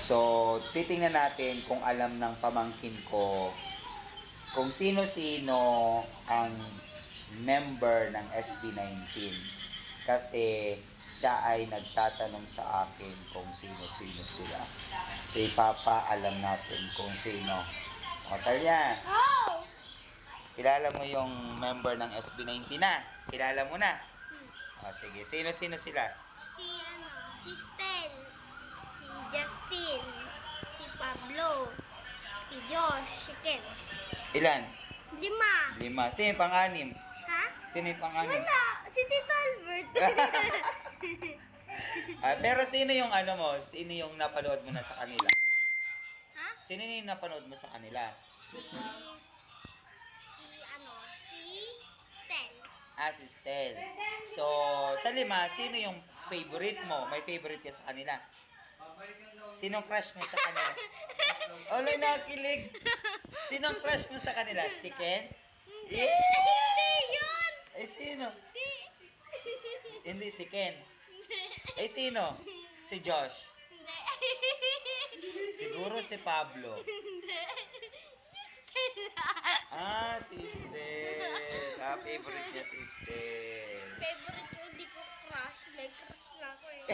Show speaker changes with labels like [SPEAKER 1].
[SPEAKER 1] So, titingnan natin kung alam ng pamangkin ko kung sino-sino ang member ng SB19. Kasi siya ay nagtatanong sa akin kung sino-sino sila. Si Papa alam natin kung sino. O, Talia, kilala mo yung member ng SB19 na? Kilala mo na? O, sige. Sino-sino sila?
[SPEAKER 2] Si Stel, si Justin, si Pablo, si Josh, si Ken.
[SPEAKER 1] Ilan?
[SPEAKER 2] 5.
[SPEAKER 1] 5. Sino yung pang-anim?
[SPEAKER 2] Ha?
[SPEAKER 1] Sino yung pang-anim?
[SPEAKER 2] Wala, si Tito Albert.
[SPEAKER 1] Pero sino yung ano mo? Sino yung napanood mo na sa kanila?
[SPEAKER 2] Ha?
[SPEAKER 1] Sino yung napanood mo sa kanila?
[SPEAKER 2] Si Stel.
[SPEAKER 1] Si Stel. So, sa 5, sino yung favorite mo? May favorite ka sa kanila? Sinong crush mo sa kanila? Wala nakilig. Sinong crush mo sa kanila? Si Ken?
[SPEAKER 2] Hindi. Hindi yun.
[SPEAKER 1] Eh, sino?
[SPEAKER 2] Hindi.
[SPEAKER 1] Hindi si Ken. Eh, sino? Si Josh.
[SPEAKER 2] Hindi.
[SPEAKER 1] Siguro si Pablo.
[SPEAKER 2] Hindi. Si Stella.
[SPEAKER 1] Si Stel. Favorite niya si Stel.
[SPEAKER 2] Favorite ko, hindi ko crush. May crush na ako eh.